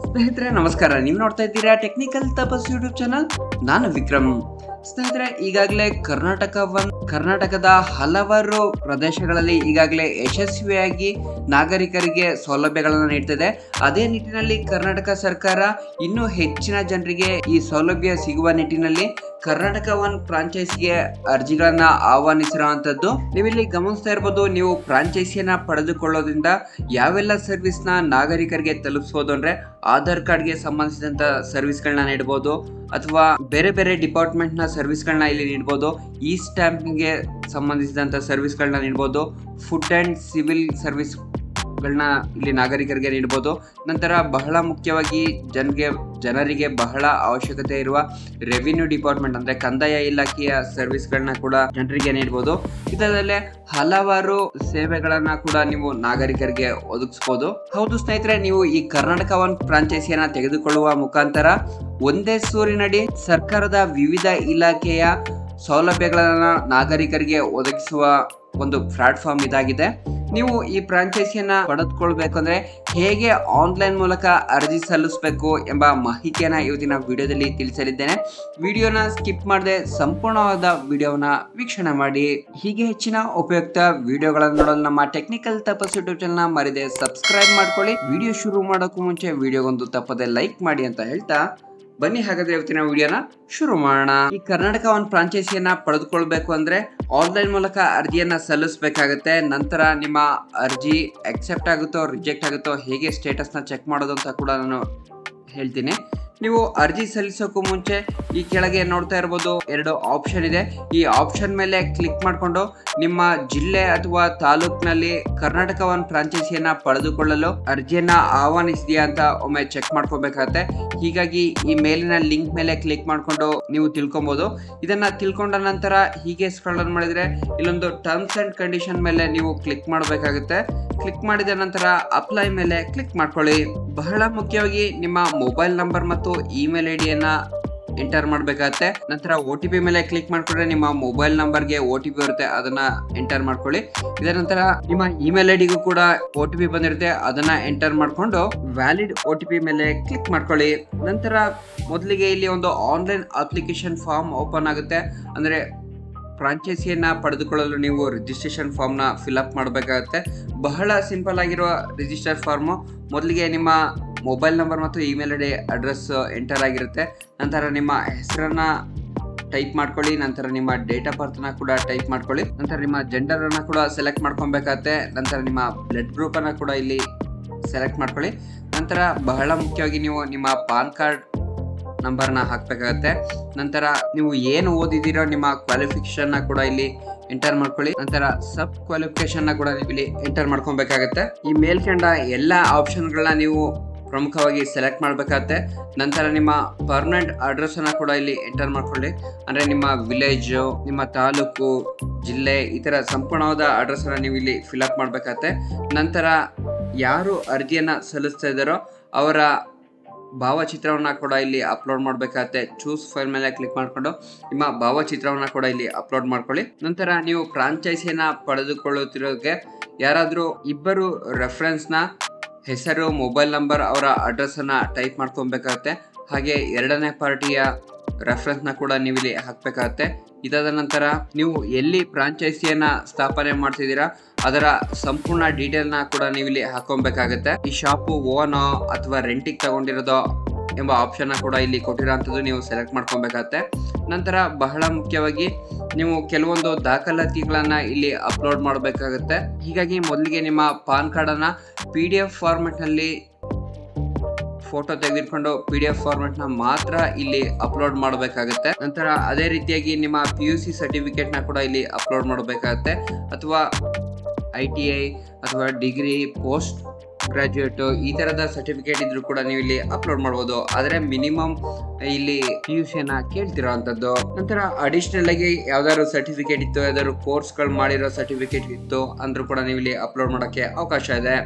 ಸ್ನೇಹಿತರೆ ನಮಸ್ಕಾರ. ನೀವು ನೋಡ್ತಾ ಇದ್ದೀರಾ ಟೆಕ್ನಿಕಲ್ ತಪಸ್ ಯೂಟ್ಯೂಬ್ ಚಾನಲ್. ನಾನು ವಿಕ್ರಮ್. ಸ್ನೇಹಿತರೆ, ಈಗಾಗಲೇ ಕರ್ನಾಟಕದ ಹಲವಾರು ಪ್ರದೇಶಗಳಲ್ಲಿ ಈಗಾಗಲೇ ಯಶಸ್ವಿಯಾಗಿ ನಾಗರಿಕರಿಗೆ ಸೌಲಭ್ಯಗಳನ್ನು ನೀಡ್ತಿದೆ. ಅದೇ ನಿಟ್ಟಿನಲ್ಲಿ ಕರ್ನಾಟಕ ಸರ್ಕಾರ ಇನ್ನೂ ಹೆಚ್ಚಿನ ಜನರಿಗೆ ಈ ಸೌಲಭ್ಯ ಸಿಗುವ ನಿಟ್ಟಿನಲ್ಲಿ ಕರ್ನಾಟಕ ಒನ್ ಫ್ರಾಂಚೈಸಿಗೆ ಅರ್ಜಿಗಳನ್ನ ಆಹ್ವಾನಿಸಿರುವಂತದ್ದು ನೀವಿಲ್ಲಿ ಗಮನಿಸ್ತಾ ಇರಬಹುದು. ನೀವು ಫ್ರಾಂಚೈಸಿಯನ್ನ ಪಡೆದುಕೊಳ್ಳೋದ್ರಿಂದ ಯಾವೆಲ್ಲ ಸರ್ವಿಸ್ ನ ನಾಗರಿಕರಿಗೆ ತಲುಪಿಸಬಹುದು ಅಂದ್ರೆ, ಆಧಾರ್ ಕಾರ್ಡ್ಗೆ ಸಂಬಂಧಿಸಿದಂತ ಸರ್ವಿಸ್ಗಳನ್ನ ನೀಡಬಹುದು, ಅಥವಾ ಬೇರೆ ಬೇರೆ ಡಿಪಾರ್ಟ್ಮೆಂಟ್ ನ ಸರ್ವಿಸ್ಗಳನ್ನ ಇಲ್ಲಿ ನೀಡಬಹುದು. ಈ ಸ್ಟ್ಯಾಂಪಿಂಗ್ಗೆ ಸಂಬಂಧಿಸಿದಂತ ಸರ್ವಿಸ್ಗಳನ್ನ ನೀಡಬಹುದು. ಫುಡ್ ಅಂಡ್ ಸಿವಿಲ್ ಸರ್ವಿಸ್ ಇಲ್ಲಿ ನಾಗರಿಕರಿಗೆ ನೀಡಬಹುದು. ನಂತರ ಬಹಳ ಮುಖ್ಯವಾಗಿ ಜನರಿಗೆ ಬಹಳ ಅವಶ್ಯಕತೆ ಇರುವ ರೆವಿನ್ಯೂ ಡಿಪಾರ್ಟ್ಮೆಂಟ್ ಅಂದ್ರೆ ಕಂದಾಯ ಇಲಾಖೆಯ ಸರ್ವಿಸ್ಗಳನ್ನ ಕೂಡ ಜನರಿಗೆ ನೀಡಬಹುದು. ಇದರಲ್ಲೇ ಹಲವಾರು ಸೇವೆಗಳನ್ನ ಕೂಡ ನೀವು ನಾಗರಿಕರಿಗೆ ಒದಗಿಸಬಹುದು. ಹೌದು ಸ್ನೇಹಿತರೆ, ನೀವು ಈ ಕರ್ನಾಟಕ ಒನ್ ಫ್ರಾಂಚೈಸಿಯನ್ನ ತೆಗೆದುಕೊಳ್ಳುವ ಮುಖಾಂತರ ಒಂದೇ ಸೂರಿನಡಿ ಸರ್ಕಾರದ ವಿವಿಧ ಇಲಾಖೆಯ ಸೌಲಭ್ಯಗಳನ್ನ ನಾಗರಿಕರಿಗೆ ಒದಗಿಸುವ ಒಂದು ಪ್ಲಾಟ್ಫಾರ್ಮ್ ಇದಾಗಿದೆ. ನೀವು ಈ ಫ್ರಾಂಚೈಸಿಯನ್ನ ಪಡೆದುಕೊಳ್ಬೇಕಂದ್ರೆ ಹೇಗೆ ಆನ್ಲೈನ್ ಮೂಲಕ ಅರ್ಜಿ ಸಲ್ಲಿಸಬೇಕು ಎಂಬ ಮಾಹಿತಿಯನ್ನ ಇವತ್ತಿನ ವಿಡಿಯೋದಲ್ಲಿ ತಿಳಿಸಲಿದ್ದೇನೆ. ವಿಡಿಯೋನ ಸ್ಕಿಪ್ ಮಾಡದೆ ಸಂಪೂರ್ಣವಾದ ವಿಡಿಯೋನ ವೀಕ್ಷಣೆ ಮಾಡಿ. ಹೀಗೆ ಹೆಚ್ಚಿನ ಉಪಯುಕ್ತ ವಿಡಿಯೋಗಳನ್ನು ನೋಡಲು ನಮ್ಮ ಟೆಕ್ನಿಕಲ್ ತಪಸ್ ಯೂಟ್ಯೂಬ್ ಚಾನಲ್ ಮರೆಯದೆ ಸಬ್ಸ್ಕ್ರೈಬ್ ಮಾಡ್ಕೊಳ್ಳಿ. ವಿಡಿಯೋ ಶುರು ಮಾಡೋಕ್ಕೂ ಮುಂಚೆ ವಿಡಿಯೋಗೊಂದು ತಪ್ಪದೆ ಲೈಕ್ ಮಾಡಿ ಅಂತ ಹೇಳ್ತಾ ಬನ್ನಿ ಹಾಗಾದ್ರೆ ಇವತ್ತಿನ ವಿಡಿಯೋನ ಶುರು ಮಾಡೋಣ. ಈ ಕರ್ನಾಟಕ ಒನ್ ಫ್ರಾಂಚೈಸಿಯನ್ನ ಪಡೆದುಕೊಳ್ಬೇಕು ಅಂದ್ರೆ ಆನ್ಲೈನ್ ಮೂಲಕ ಅರ್ಜಿಯನ್ನ ಸಲ್ಲಿಸಬೇಕಾಗುತ್ತೆ. ನಂತರ ನಿಮ್ಮ ಅರ್ಜಿ ಅಕ್ಸೆಪ್ಟ್ ಆಗುತ್ತೋ ರಿಜೆಕ್ಟ್ ಆಗುತ್ತೋ ಹೇಗೆ ಸ್ಟೇಟಸ್ನ ಚೆಕ್ ಮಾಡೋದು ಅಂತ ಕೂಡ ನಾನು ಹೇಳ್ತೀನಿ. ನೀವು ಅರ್ಜಿ ಸಲ್ಲಿಸೋಕ್ಕೂ ಮುಂಚೆ ಈ ಕೆಳಗೆ ನೋಡ್ತಾ ಇರ್ಬೋದು, 2 ಆಪ್ಷನ್ ಇದೆ. ಈ ಆಪ್ಷನ್ ಮೇಲೆ ಕ್ಲಿಕ್ ಮಾಡಿಕೊಂಡು ನಿಮ್ಮ ಜಿಲ್ಲೆ ಅಥವಾ ತಾಲೂಕಿನಲ್ಲಿ ಕರ್ನಾಟಕ ಒನ್ ಫ್ರಾಂಚೈಸಿಯನ್ನ ಪಡೆದುಕೊಳ್ಳಲು ಅರ್ಜಿಯನ್ನ ಆಹ್ವಾನಿಸಿದೆಯಾ ಅಂತ ಒಮ್ಮೆ ಚೆಕ್ ಮಾಡ್ಕೋಬೇಕಾಗತ್ತೆ. ಹೀಗಾಗಿ ಈ ಮೇಲಿನ ಲಿಂಕ್ ಮೇಲೆ ಕ್ಲಿಕ್ ಮಾಡಿಕೊಂಡು ನೀವು ತಿಳ್ಕೊಬಹುದು. ಇದನ್ನ ತಿಳ್ಕೊಂಡ ನಂತರ ಹೀಗೆ ಸ್ಕ್ರಾಲ್ ಡೌನ್ ಮಾಡಿದ್ರೆ ಇಲ್ಲೊಂದು ಟರ್ಮ್ಸ್ ಅಂಡ್ ಕಂಡೀಷನ್ ಮೇಲೆ ನೀವು ಕ್ಲಿಕ್ ಮಾಡಬೇಕಾಗುತ್ತೆ. ಕ್ಲಿಕ್ ಮಾಡಿದ ನಂತರ ಅಪ್ಲೈ ಮೇಲೆ ಕ್ಲಿಕ್ ಮಾಡ್ಕೊಳ್ಳಿ. ಬಹಳ ಮುಖ್ಯವಾಗಿ ನಿಮ್ಮ ಮೊಬೈಲ್ ನಂಬರ್ ಮತ್ತು ಇಮೇಲ್ ಐಡಿಯನ್ನ ಎಂಟರ್ ಮಾಡಬೇಕಾಗತ್ತೆ. ನಂತರ OTP ಮೇಲೆ ಕ್ಲಿಕ್ ಮಾಡ್ಕೊಂಡ್ರೆ ನಿಮ್ಮ ಮೊಬೈಲ್ ನಂಬರ್ಗೆ OTP ಬರುತ್ತೆ, ಅದನ್ನ ಎಂಟರ್ ಮಾಡ್ಕೊಳ್ಳಿ. ಇದರ ನಂತರ ನಿಮ್ಮ ಇಮೇಲ್ ಐಡಿಗೂ ಕೂಡ OTP ಬಂದಿರುತ್ತೆ, ಅದನ್ನ ಎಂಟರ್ ಮಾಡ್ಕೊಂಡು ವ್ಯಾಲಿಡ್ OTP ಮೇಲೆ ಕ್ಲಿಕ್ ಮಾಡ್ಕೊಳ್ಳಿ. ನಂತರ ಮೊದಲಿಗೆ ಇಲ್ಲಿ ಒಂದು ಆನ್ಲೈನ್ ಅಪ್ಲಿಕೇಶನ್ ಫಾರ್ಮ್ ಓಪನ್ ಆಗುತ್ತೆ. ಅಂದ್ರೆ ಫ್ರಾಂಚೈಸಿಯನ್ನ ಪಡೆದುಕೊಳ್ಳಲು ನೀವು ರಿಜಿಸ್ಟ್ರೇಷನ್ ಫಾರ್ಮ್ ನ ಫಿಲ್ಅಪ್ ಮಾಡಬೇಕಾಗುತ್ತೆ. ಬಹಳ ಸಿಂಪಲ್ ಆಗಿರುವ ರಿಜಿಸ್ಟರ್ ಫಾರ್ಮು. ಮೊದಲಿಗೆ ನಿಮ್ಮ ಮೊಬೈಲ್ ನಂಬರ್ ಮತ್ತು ಇಮೇಲ್ ಐಡಿ ಅಡ್ರೆಸ್ ಎಂಟರ್ ಆಗಿರುತ್ತೆ. ನಂತರ ನಿಮ್ಮ ಹೆಸರನ್ನ ಟೈಪ್ ಮಾಡ್ಕೊಳ್ಳಿ. ನಂತರ ನಿಮ್ಮ ಡೇಟ್ ಆಫ್ ಬರ್ತ್ ನ ಕೂಡ ಟೈಪ್ ಮಾಡ್ಕೊಳ್ಳಿ. ನಂತರ ನಿಮ್ಮ ಜೆಂಡರ್ ಅನ್ನ ಕೂಡ ಸೆಲೆಕ್ಟ್ ಮಾಡ್ಕೊಬೇಕಾಗತ್ತೆ. ನಂತರ ನಿಮ್ಮ ಬ್ಲಡ್ ಗ್ರೂಪ್ ಅನ್ನ ಕೂಡ ಇಲ್ಲಿ ಸೆಲೆಕ್ಟ್ ಮಾಡ್ಕೊಳ್ಳಿ. ನಂತರ ಬಹಳ ಮುಖ್ಯವಾಗಿ ನೀವು ನಿಮ್ಮ ಪಾನ್ ಕಾರ್ಡ್ ನಂಬರ್ನ ಹಾಕ್ಬೇಕಾಗತ್ತೆ. ನಂತರ ನೀವು ಏನು ಓದಿದಿರೋ ನಿಮ್ಮ ಕ್ವಾಲಿಫಿಕೇಶನ್ ಕೂಡ ಇಲ್ಲಿ ಎಂಟರ್ ಮಾಡ್ಕೊಳ್ಳಿ. ನಂತರ ಸಬ್ ಕ್ವಾಲಿಫಿಕೇಶನ್ ಕೂಡ ನೀವು ಇಲ್ಲಿ ಎಂಟರ್ ಮಾಡ್ಕೊಬೇಕಾಗತ್ತೆ. ಈ ಮೇಲ್ಕಂಡ ಎಲ್ಲ ಆಪ್ಷನ್ಗಳನ್ನ ನೀವು ಪ್ರಮುಖವಾಗಿ ಸೆಲೆಕ್ಟ್ ಮಾಡಬೇಕಾಗತ್ತೆ. ನಂತರ ನಿಮ್ಮ ಪರ್ಮನೆಂಟ್ ಅಡ್ರೆಸ್ ಅನ್ನ ಕೂಡ ಇಲ್ಲಿ ಎಂಟರ್ ಮಾಡ್ಕೊಳ್ಳಿ. ಅಂದ್ರೆ ನಿಮ್ಮ ವಿಲೇಜ್, ನಿಮ್ಮ ತಾಲೂಕು, ಜಿಲ್ಲೆ, ಈ ತರ ಸಂಪೂರ್ಣವಾದ ಅಡ್ರೆಸ್ ಅನ್ನ ನೀವು ಇಲ್ಲಿ ಫಿಲ್ಅಪ್ ಮಾಡಬೇಕಾಗತ್ತೆ. ನಂತರ ಯಾರು ಅರ್ಜಿಯನ್ನ ಸಲ್ಲಿಸ್ತಾ ಇದ್ದಾರೋ ಅವರ ಭಾವಚಿತ್ರವನ್ನ ಕೂಡ ಇಲ್ಲಿ ಅಪ್ಲೋಡ್ ಮಾಡಬೇಕಾಗತ್ತೆ. ಚೂಸ್ ಫೈಲ್ ಮೇಲೆ ಕ್ಲಿಕ್ ಮಾಡಿಕೊಂಡು ನಿಮ್ಮ ಭಾವಚಿತ್ರವನ್ನ ಕೂಡ ಇಲ್ಲಿ ಅಪ್ಲೋಡ್ ಮಾಡ್ಕೊಳ್ಳಿ. ನಂತರ ನೀವು ಫ್ರಾಂಚೈಸಿಯನ್ನ ಪಡೆದುಕೊಳ್ಳುತ್ತಿರೋದಕ್ಕೆ ಯಾರಾದ್ರೂ ಇಬ್ಬರು ರೆಫರೆನ್ಸ್ ನ ಹೆಸರು, ಮೊಬೈಲ್ ನಂಬರ್, ಅವರ ಅಡ್ರೆಸ್ ಅನ್ನ ಟೈಪ್ ಮಾಡ್ಕೊಬೇಕಾಗತ್ತೆ. ಹಾಗೆ 2ನೇ ಪಾರ್ಟಿಯ ರೆಫರೆನ್ಸ್ ನ ಕೂಡ ನೀವು ಇಲ್ಲಿ ಹಾಕ್ಬೇಕಾಗತ್ತೆ. ಇದಾದ ನಂತರ ನೀವು ಎಲ್ಲಿ ಫ್ರಾಂಚೈಸಿಯನ್ನ ಸ್ಥಾಪನೆ ಮಾಡ್ತಿದ್ದೀರಾ ಅದರ ಸಂಪೂರ್ಣ ಡೀಟೇಲ್ ನ ಕೂಡ ನೀವು ಇಲ್ಲಿ ಹಾಕೊಬೇಕಾಗತ್ತೆ. ಈ ಶಾಪು ಓನ್ ಅಥವಾ ರೆಂಟಿಗೆ ತಗೊಂಡಿರೋದೋ ಎಂಬ ಆಪ್ಷನ್ ಕೂಡ ಇಲ್ಲಿ ಕೊಟ್ಟಿರೋಂಥದ್ದು ನೀವು ಸೆಲೆಕ್ಟ್ ಮಾಡ್ಕೊಬೇಕಾಗತ್ತೆ. ನಂತರ ಬಹಳ ಮುಖ್ಯವಾಗಿ ನೀವು ಕೆಲವೊಂದು ದಾಖಲಾತಿಗಳನ್ನ ಇಲ್ಲಿ ಅಪ್ಲೋಡ್ ಮಾಡಬೇಕಾಗುತ್ತೆ. ಹೀಗಾಗಿ ಮೊದಲಿಗೆ ನಿಮ್ಮ ಪಾನ್ ಕಾರ್ಡ್ ಅನ್ನ PDF ಫಾರ್ಮೆಟ್ ನಲ್ಲಿ ಫೋಟೋ ತೆಗೆದುಕೊಂಡು PDF ಫಾರ್ಮೆಟ್ ನ ಮಾತ್ರ ಇಲ್ಲಿ ಅಪ್ಲೋಡ್ ಮಾಡಬೇಕಾಗುತ್ತೆ. ನಂತರ ಅದೇ ರೀತಿಯಾಗಿ ನಿಮ್ಮ PUC ಸರ್ಟಿಫಿಕೇಟ್ ನ ಕೂಡ ಇಲ್ಲಿ ಅಪ್ಲೋಡ್ ಮಾಡಬೇಕಾಗುತ್ತೆ. ಅಥವಾ ITI ಅಥವಾ ಡಿಗ್ರಿ, ಪೋಸ್ಟ್ ಗ್ರಾಜುಯೇಟ್ ಈ ತರದ ಸರ್ಟಿಫಿಕೇಟ್ ಇದ್ರೂ ಕೂಡ ನೀವು ಇಲ್ಲಿ ಅಪ್ಲೋಡ್ ಮಾಡಬಹುದು. ಆದ್ರೆ ಮಿನಿಮಮ್ ಇಲ್ಲಿ PUC ನ ಕೇಳ್ತಿರೋಂಥದ್ದು. ನಂತರ ಅಡಿಷನಲ್ ಆಗಿ ಯಾವ್ದಾದ್ರು ಸರ್ಟಿಫಿಕೇಟ್ ಇತ್ತು, ಯಾವ್ದಾದ್ರು ಕೋರ್ಸ್ಗಳು ಮಾಡಿರೋ ಸರ್ಟಿಫಿಕೇಟ್ ಇತ್ತು ಅಂದ್ರೂ ಕೂಡ ನೀವು ಇಲ್ಲಿ ಅಪ್ಲೋಡ್ ಮಾಡೋಕ್ಕೆ ಅವಕಾಶ ಇದೆ.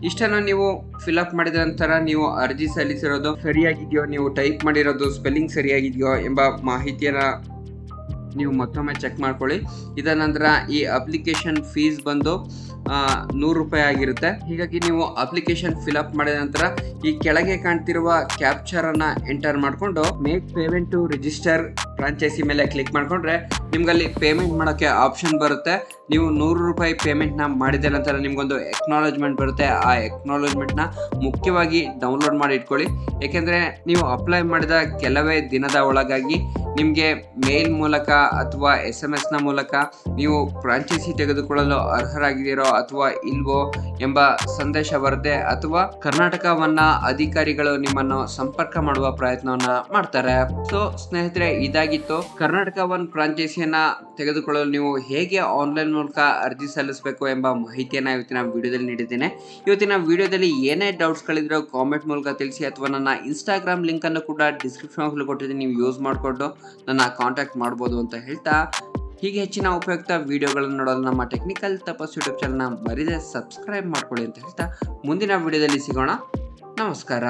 ಇಷ್ಟನ್ನ ನೀವು ಫಿಲ್ಅಪ್ ಮಾಡಿದ ನಂತರ ನೀವು ಅರ್ಜಿ ಸಲ್ಲಿಸಿರೋದು ಸರಿಯಾಗಿದೆಯೋ, ನೀವು ಟೈಪ್ ಮಾಡಿರೋದು ಸ್ಪೆಲ್ಲಿಂಗ್ ಸರಿಯಾಗಿದೆಯೋ ಎಂಬ ಮಾಹಿತಿಯನ್ನ ನೀವು ಮತ್ತೊಮ್ಮೆ ಚೆಕ್ ಮಾಡ್ಕೊಳ್ಳಿ. ಇದರ ನಂತರ ಈ ಅಪ್ಲಿಕೇಶನ್ ಫೀಸ್ ಬಂದು 100 ರೂಪಾಯಿ ಆಗಿರುತ್ತೆ. ಹೀಗಾಗಿ ನೀವು ಅಪ್ಲಿಕೇಶನ್ ಫಿಲ್ಅಪ್ ಮಾಡಿದ ನಂತರ ಈ ಕೆಳಗೆ ಕಾಣ್ತಿರುವ ಕ್ಯಾಪ್ಚರ್ ಅನ್ನ ಎಂಟರ್ ಮಾಡಿಕೊಂಡು make payment to register franchise ಮೇಲೆ ಕ್ಲಿಕ್ ಮಾಡ್ಕೊಂಡ್ರೆ ನಿಮ್ಗಲ್ಲಿ ಪೇಮೆಂಟ್ ಮಾಡೋಕ್ಕೆ ಆಪ್ಷನ್ ಬರುತ್ತೆ. ನೀವು 100 ರೂಪಾಯಿ ಪೇಮೆಂಟ್ನ ಮಾಡಿದ ನಂತರ ನಿಮ್ಗೊಂದು ಎಕ್ನಾಲಜ್ಮೆಂಟ್ ಬರುತ್ತೆ. ಆ ಎಕ್ನಾಲಜ್ಮೆಂಟ್ನ ಮುಖ್ಯವಾಗಿ ಡೌನ್ಲೋಡ್ ಮಾಡಿ ಇಟ್ಕೊಳ್ಳಿ. ಏಕೆಂದರೆ ನೀವು ಅಪ್ಲೈ ಮಾಡಿದ ಕೆಲವೇ ದಿನದ ಒಳಗಾಗಿ ನಿಮಗೆ ಮೇಲ್ ಮೂಲಕ ಅಥವಾ SMS ಮೂಲಕ ನೀವು ಫ್ರಾಂಚೈಸಿ ತೆಗೆದುಕೊಳ್ಳಲು ಅರ್ಹರಾಗಿದ್ದೀರೋ ಅಥವಾ ಇಲ್ವೋ ಎಂಬ ಸಂದೇಶ ಬರುತ್ತೆ, ಅಥವಾ ಕರ್ನಾಟಕವನ್ನ ಅಧಿಕಾರಿಗಳು ನಿಮ್ಮನ್ನು ಸಂಪರ್ಕ ಮಾಡುವ ಪ್ರಯತ್ನವನ್ನ ಮಾಡ್ತಾರೆ. ಸೊ ಸ್ನೇಹಿತರೆ, ಇದಾಗಿತ್ತು ಕರ್ನಾಟಕ ಒನ್ ಫ್ರಾಂಚೈಸಿಯನ್ನ ತೆಗೆದುಕೊಳ್ಳಲು ನೀವು ಹೇಗೆ ಆನ್ಲೈನ್ ಮೂಲಕ ಅರ್ಜಿ ಸಲ್ಲಿಸಬೇಕು ಎಂಬ ಮಾಹಿತಿಯನ್ನ ಇವತ್ತಿನ ವಿಡಿಯೋದಲ್ಲಿ ನೀಡಿದ್ದೇನೆ. ಇವತ್ತಿನ ವಿಡಿಯೋದಲ್ಲಿ ಏನೇ ಡೌಟ್ಸ್ಗಳಿದ್ರೂ ಕಾಮೆಂಟ್ ಮೂಲಕ ತಿಳಿಸಿ, ಅಥವಾ ನನ್ನ ಇನ್ಸ್ಟಾಗ್ರಾಮ್ ಲಿಂಕ್ ಅನ್ನು ಕೂಡ ಡಿಸ್ಕ್ರಿಪ್ಷನ್ ಕೊಟ್ಟಿದ್ದೀನಿ, ನೀವು ಯೂಸ್ ಮಾಡಿಕೊಂಡು ನನ್ನ ಕಾಂಟ್ಯಾಕ್ಟ್ ಮಾಡ್ಬೋದು ಅಂತ ಹೇಳ್ತಾ, ಹೀಗೆ ಹೆಚ್ಚಿನ ಉಪಯುಕ್ತ ವಿಡಿಯೋಗಳನ್ನು ನೋಡಲು ನಮ್ಮ ಟೆಕ್ನಿಕಲ್ ತಪಸ್ ಯೂಟ್ಯೂಬ್ ಚಾನಲ್ನ ಮರಿದೇ ಸಬ್ಸ್ಕ್ರೈಬ್ ಮಾಡ್ಕೊಳ್ಳಿ ಅಂತ ಹೇಳ್ತಾ ಮುಂದಿನ ವಿಡಿಯೋದಲ್ಲಿ ಸಿಗೋಣ. ನಮಸ್ಕಾರ.